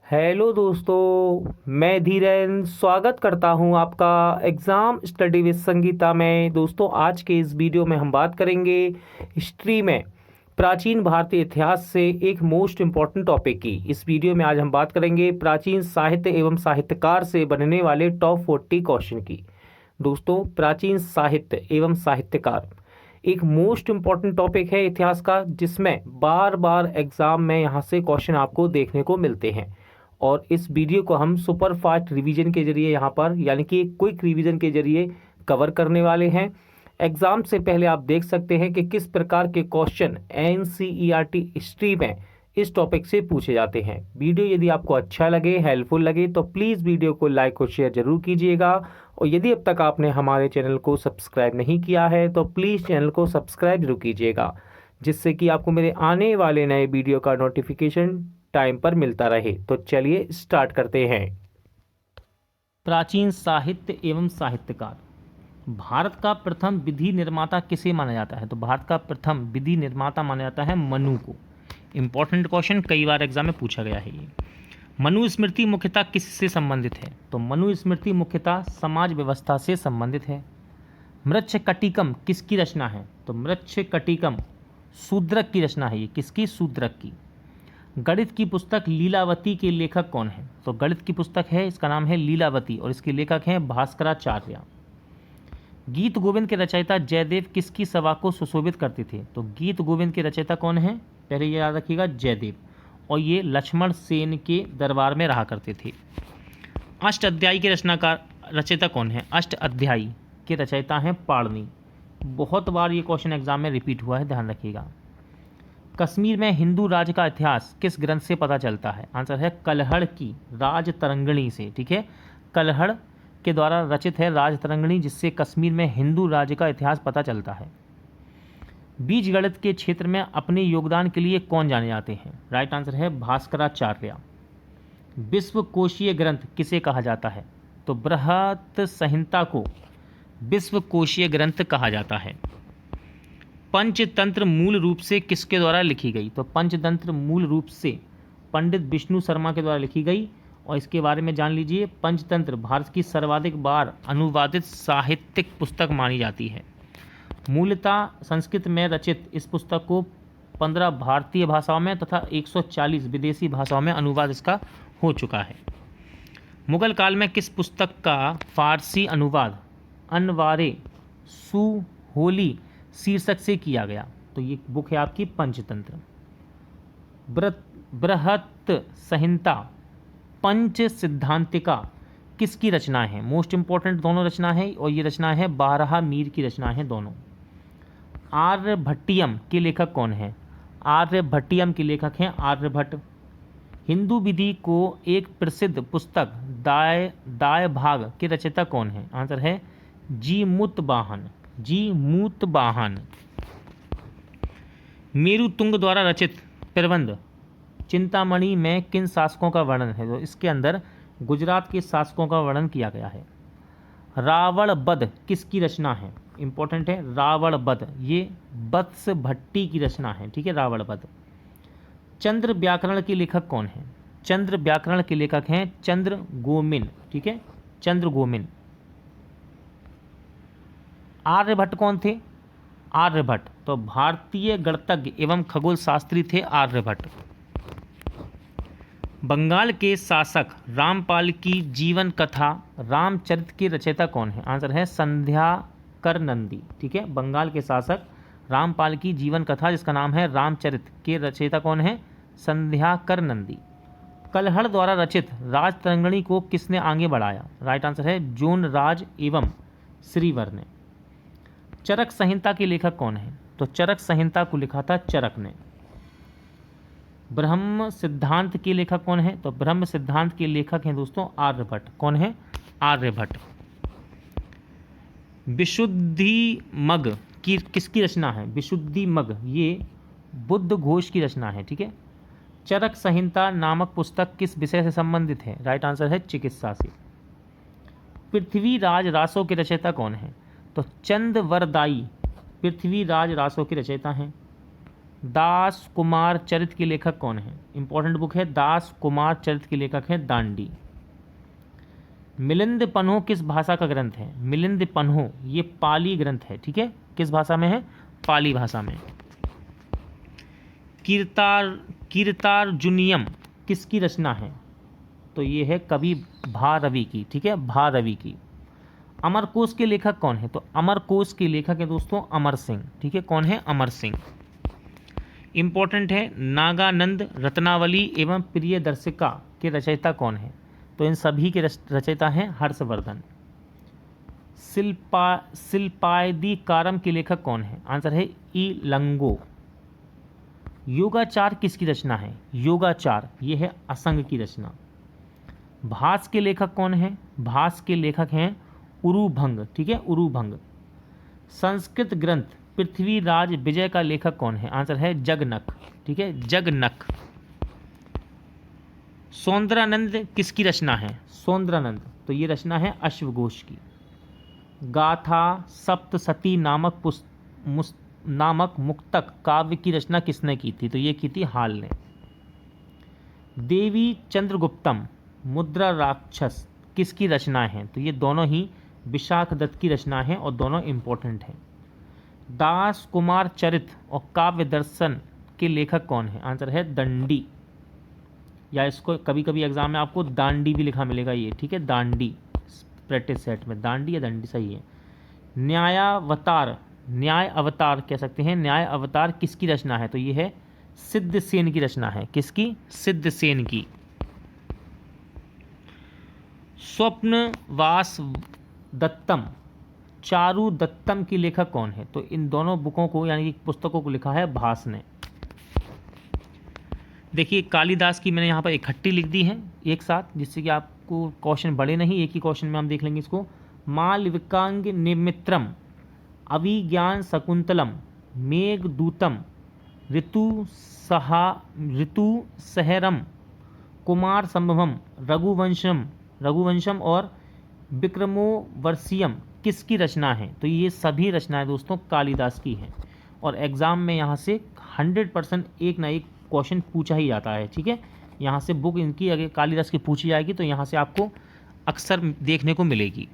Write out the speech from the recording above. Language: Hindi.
हेलो दोस्तों, मैं धीरेन स्वागत करता हूं आपका एग्ज़ाम स्टडी विद संगीता में। दोस्तों, आज के इस वीडियो में हम बात करेंगे हिस्ट्री में प्राचीन भारतीय इतिहास से एक मोस्ट इम्पॉर्टेंट टॉपिक की। इस वीडियो में आज हम बात करेंगे प्राचीन साहित्य एवं साहित्यकार से बनने वाले टॉप 40 क्वेश्चन की। दोस्तों, प्राचीन साहित्य एवं साहित्यकार एक मोस्ट इम्पॉर्टेंट टॉपिक है इतिहास का, जिसमें बार बार एग्ज़ाम में यहाँ से क्वेश्चन आपको देखने को मिलते हैं। और इस वीडियो को हम सुपर फास्ट रिवीजन के जरिए यहाँ पर यानी कि क्विक रिवीजन के जरिए कवर करने वाले हैं। एग्ज़ाम से पहले आप देख सकते हैं कि किस प्रकार के क्वेश्चन एनसीईआरटी हिस्ट्री में इस टॉपिक से पूछे जाते हैं। वीडियो यदि आपको अच्छा लगे, हेल्पफुल लगे, तो प्लीज़ वीडियो को लाइक और शेयर जरूर कीजिएगा। और यदि अब तक आपने हमारे चैनल को सब्सक्राइब नहीं किया है तो प्लीज़ चैनल को सब्सक्राइब जरूर कीजिएगा, जिससे कि आपको मेरे आने वाले नए वीडियो का नोटिफिकेशन टाइम पर मिलता रहे। तो चलिए स्टार्ट करते हैं। प्राचीन साहित्य एवं साहित्यकार। भारत का प्रथम विधि निर्माता किसे माना जाता है? तो भारत का प्रथम विधि निर्माता माना जाता है मनु को। इंपॉर्टेंट क्वेश्चन, कई बार एग्जाम में पूछा गया है ये। मनु स्मृति मुख्यतः किससे संबंधित है? तो मनु स्मृति मुख्यतः समाज व्यवस्था से संबंधित है। मृच्छकटिकम किसकी रचना है? तो मृच्छकटिकम शूद्रक की रचना है। ये किसकी? शूद्रक की। गणित की पुस्तक लीलावती के लेखक कौन है? तो गणित की पुस्तक है, इसका नाम है लीलावती, और इसके लेखक हैं भास्कराचार्य। गीत गोविंद के रचयिता जयदेव किसकी सभा को सुशोभित करते थे? तो गीत गोविंद के रचयिता कौन है? पहले ये याद रखिएगा, जयदेव, और ये लक्ष्मण सेन के दरबार में रहा करते थे। अष्ट अध्यायी के रचयिता कौन है? अष्ट अध्यायी के रचयिता हैं पाणिनि। बहुत बार ये क्वेश्चन एग्जाम में रिपीट हुआ है, ध्यान रखिएगा। कश्मीर में हिंदू राज का इतिहास किस ग्रंथ से पता चलता है? आंसर है कल्हड़ की राजतरंगिणी से। ठीक है, कल्हड़ के द्वारा रचित है राजतरंगिणी, जिससे कश्मीर में हिंदू राज का इतिहास पता चलता है। बीज गणित के क्षेत्र में अपने योगदान के लिए कौन जाने जाते हैं? राइट आंसर है भास्कराचार्य। विश्वकोशीय ग्रंथ किसे कहा जाता है? तो बृहत संहिता को विश्वकोशीय ग्रंथ कहा जाता है। पंचतंत्र मूल रूप से किसके द्वारा लिखी गई? तो पंचतंत्र मूल रूप से पंडित विष्णु शर्मा के द्वारा लिखी गई, और इसके बारे में जान लीजिए। पंचतंत्र भारत की सर्वाधिक बार अनुवादित साहित्यिक पुस्तक मानी जाती है। मूलतः संस्कृत में रचित इस पुस्तक को 15 भारतीय भाषाओं में तथा 140 विदेशी भाषाओं में अनुवाद इसका हो चुका है। मुगल काल में किस पुस्तक का फारसी अनुवाद अनवारे सुहोली शीर्षक से किया गया? तो ये बुक है आपकी पंचतंत्र। बृहत संहिता पंच सिद्धांतिका किसकी रचना है? मोस्ट इंपॉर्टेंट दोनों रचना है, और ये रचना है बारह मीर की रचना है दोनों। आर्यभट्टियम के लेखक कौन है? आर्यभट्टियम के लेखक हैं आर्यभट्ट। हिंदू विधि को एक प्रसिद्ध पुस्तक दाय भाग के रचयिता कौन है? आंसर है जीमूतवाहन। जीमूतवाहन। मेरुतुंग द्वारा रचित प्रबंध चिंतामणि में किन शासकों का वर्णन है? तो इसके अंदर गुजरात के शासकों का वर्णन किया गया है। रावण वध किसकी रचना है? इंपॉर्टेंट है, रावण वध ये वत्स भट्टी की रचना है। ठीक है, रावण वध। चंद्र व्याकरण के लेखक कौन है? चंद्र व्याकरण के लेखक हैं चंद्र गोमिन। ठीक है, चंद्र गोमिन। आर्यभट्ट कौन थे? आर्यभट्ट तो भारतीय गणितज्ञ एवं खगोल शास्त्री थे आर्यभट्ट। बंगाल के शासक रामपाल की जीवन कथा रामचरित के रचयिता कौन है? आंसर है संध्याकर नंदी। ठीक है, बंगाल के शासक रामपाल की जीवन कथा जिसका नाम है रामचरित के रचयिता कौन है? संध्याकर नंदी। कल्हड़ द्वारा रचित राजतरंगिणी को किसने आगे बढ़ाया? राइट आंसर है जोन राज एवं श्रीवर ने। चरक संहिता के लेखक कौन है? तो चरक संहिता को लिखा था चरक ने। ब्रह्म सिद्धांत के लेखक कौन है? तो ब्रह्म सिद्धांत के लेखक हैं दोस्तों आर्यभट्ट। कौन है? आर्यभट्ट। विशुद्धि मग की किसकी रचना है? विशुद्धि मग ये बुद्ध घोष की रचना है। ठीक है, चरक संहिता नामक पुस्तक किस विषय से संबंधित है? राइट आंसर है चिकित्सा से। पृथ्वीराज रासो के रचयिता कौन है? तो चंदवरदायी पृथ्वीराज रासो के रचयिता हैं। दास कुमार चरित के लेखक कौन है? इंपॉर्टेंट बुक है, दास कुमार चरित के लेखक हैं दांडी। मिलिंद पन्हो किस भाषा का ग्रंथ है? मिलिंद पन्हो ये पाली ग्रंथ है, ठीक है। किस भाषा में है? पाली भाषा में। कीर्तार्जुनीयम किसकी रचना है? तो ये है कवि भारवी की, ठीक है, भारवी की। अमरकोश के लेखक कौन है? तो अमरकोश के लेखक है दोस्तों अमर सिंह, ठीक है। कौन है? अमर सिंह। इंपॉर्टेंट है, नागानंद रत्नावली एवं प्रियदर्शिका के रचयिता कौन है? तो इन सभी के रचयिता हैं हर्षवर्धन। शिल्पायदीकारम के लेखक कौन है? आंसर है इलंगो। योगाचार किसकी रचना है? योगाचार ये है असंग की रचना। भास के लेखक कौन है? भास के लेखक हैं उरुभंग, ठीक है, उरुभंग। संस्कृत ग्रंथ पृथ्वीराज विजय का लेखक कौन है? आंसर है जगनक, ठीक है, जगनक। सौंदरानंद किसकी रचना है? सौंदरानंद तो ये रचना है अश्वघोष की। गाथा सप्तसती नामक मुक्तक काव्य की रचना किसने की थी? तो ये की थी हाल ने। देवी चंद्रगुप्तम मुद्रा राक्षस किसकी रचना है? तो ये दोनों ही विशाख दत्त की रचना है और दोनों इंपॉर्टेंट हैं। दास कुमार चरित और काव्य दर्शन के लेखक कौन है? आंसर है दंडी, या इसको कभी कभी एग्जाम में आपको दांडी भी लिखा मिलेगा ये, ठीक है, दांडी प्रैक्टिस सेट में। दांडी या दंडी सही है। न्याय अवतार कह सकते हैं, न्याय अवतार किसकी रचना है? तो ये है सिद्धसेन की रचना है। किसकी? सिद्धसेन की। स्वप्नवास दत्तम चारु दत्तम की लेखक कौन है? तो इन दोनों बुकों को यानी कि पुस्तकों को लिखा है भास ने। देखिए कालिदास की मैंने यहाँ पर इकट्ठी लिख दी है एक साथ, जिससे कि आपको क्वेश्चन बड़े नहीं, एक ही क्वेश्चन में हम देख लेंगे इसको। मालविकांग निमित्रम, अभिज्ञान शकुंतलम, मेघदूतम, ऋतु सहरम, कुमार संभवम, रघुवंशम और विक्रमोर्वशीयम किसकी रचना है? तो ये सभी रचनाएं दोस्तों कालिदास की हैं। और एग्ज़ाम में यहाँ से 100% एक ना एक क्वेश्चन पूछा ही जाता है, ठीक है। यहाँ से बुक इनकी अगर कालिदास की पूछी जाएगी तो यहाँ से आपको अक्सर देखने को मिलेगी।